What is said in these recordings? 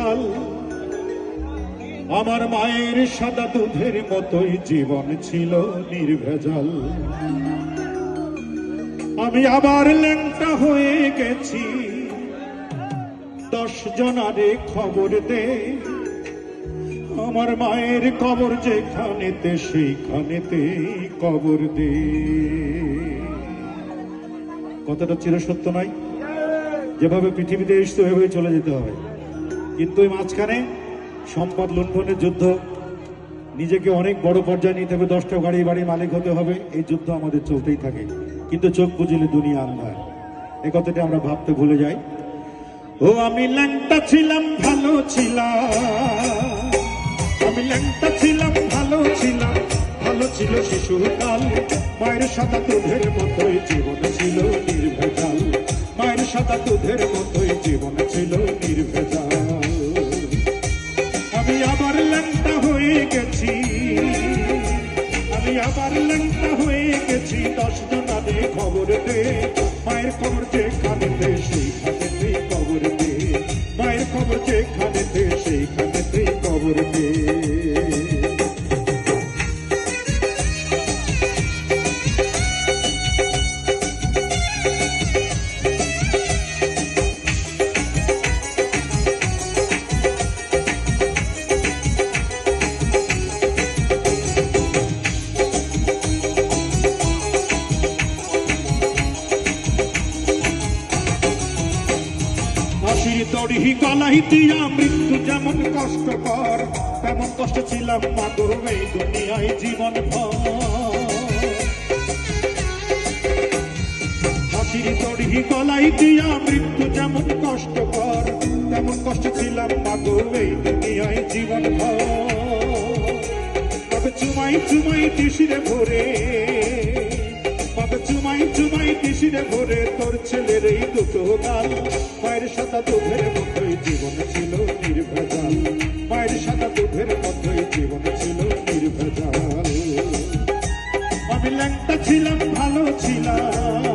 শিশুকাল আমার মায়ের সাদা দুধের মতোই জীবন ছিল নির্ভেজাল। আমি আবার ল্যাংটা হয়ে গেছি, 10 জনারে খবর দে, আমার মায়ের কবর যেখানেতে সেইখানেতে কবর দে। কথাটা চিরসত্য নয়? যেভাবে পৃথিবীতে এসছে ওইভাবে চলে যেতে হবে, কিন্তু এই মাঝখানে সম্পদ লুণ্ঠনের যুদ্ধ, নিজেকে অনেক বড় পর্যায়ে নিতে হবে, 10টা গাড়ি বাড়ি মালিক হতে হবে, এই যুদ্ধ আমাদের চলতেই থাকে। কিন্তু চোখ বুঝলে দুনিয়া আন্ধার, এই কথাটা আমরা ভাবতে ভুলে যাই। ও আমি ল্যাংটা ছিলাম ভালো ছিলাম, আমি ল্যাংটা ছিলাম ভালো ছিলাম, ভালো ছিল শিশুকাল, মায়ের সাদা দুধের মতোই জীবন ছিল নির্ভেজাল, মায়ের সাদা দুধের মতোই জীবন ছিল নির্ভেজাল। আমি আবার ল্যাংটা হয়ে গেছি, আমি আবার ল্যাংটা হয়ে গেছি, 10 জনারে খবর দে, মায়ের খবর যেখানেতে সেইখানেতে কবর দে, মায়ের খবর যেখানেতে সেইখানেতে কবর দে। দড়ি গলাই দিয়া মৃত্যু যেমন কষ্টকর, তেমন কষ্ট ছিলাম মাগো এই দুনিয়ায় জীবন ভর। হাসির দড়ি গলাই দিয়া মৃত্যু যেমন কষ্টকর, তেমন কষ্ট ছিলাম মাগো এই দুনিয়ায় জীবন ভর। তবে চুমাই চুমাই টিসিরে ভরে, তবে চুমাই চুমাই টিসিরে ভরে, তোর ছেলের এই দুটো গাল, মায়ের সাদা দুধের মতোই জীবন ছিল নির্ভেজাল, মায়ের সাদা দুধের মতোই জীবন ছিল নির্ভেজাল। আমি ল্যাংটা ছিলাম ভালো ছিলাম,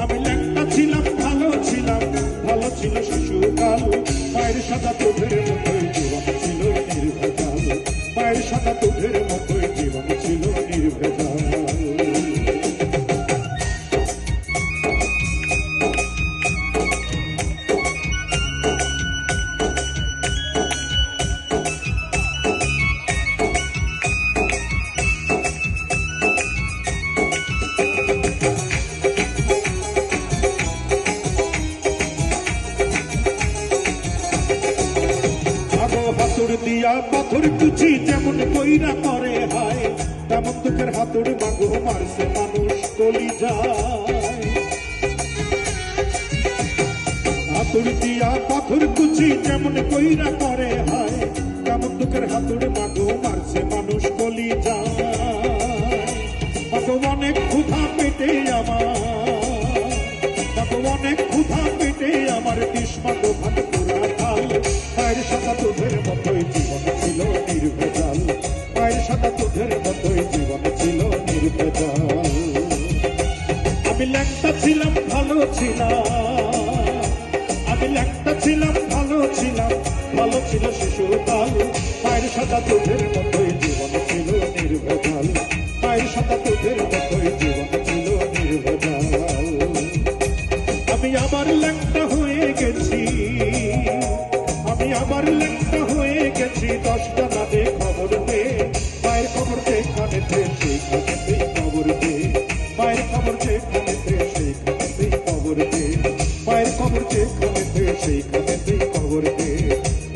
আমি ল্যাংটা ছিলাম ভালো ছিলাম, ভালো ছিল শিশুকাল, মায়ের সাদা দুধের মতোই জীবন ছিল নির্ভেজাল, মায়ের সাদা দুধের মতোই জীবন ছিল নির্ভেজাল। হাতুড় দিয়া পাথর কুচি যেমন কইরা করে হায়, তেমন তোকের হাতুড় মাগো মারছে মানুষ কলি যায়। হাতুড় দিয়া পাথর কুচি যেমন কইরা করে হায়, তেমন তোকের হাতুড় মাগো মারছে মানুষ কলি যায়। মাগো অনেক ক্ষুধা পেটে আমার, মাগো অনেক ক্ষুধা পেটে আমার, বিষ মাগো ভাত পুরা খাল, মায়ের সাদা দুধের মতোই জীবন ছিল নির্ভেজাল, মায়ের সাদা দুধের মতোই জীবন ছিল নির্ভেজাল। আমি ল্যাংটা ছিলাম ভালো ছিলাম, আমি ল্যাংটা ছিলাম ভালো ছিলাম, ভালো ছিল শিশুকাল, মায়ের সাদা দুধের মতোই জীবন ছিল নির্ভেজাল, মায়ের সাদা দুধের মতোই জীবন ছিল নির্ভেজাল। আমি আবার ল্যাংটা হয়ে গেছি, আমি আবার ল্যাংটা হয়ে গেছি, 10 জনারে খবর দে, মায়ের খবর যেখানেতে সেইখানেতে খবর দে, মায়ের খবর যেখানেতে সেইখানেতে খবর দে, মায়ের খবর যেখানেতে সেইখানেতে খবর দে,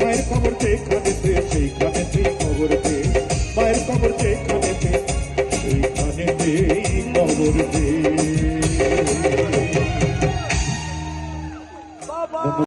মায়ের খবর যেখানেতে সেইখানেতে খবর দে, মায়ের খবর যেখানেতে সেইখানেতে খবর দে।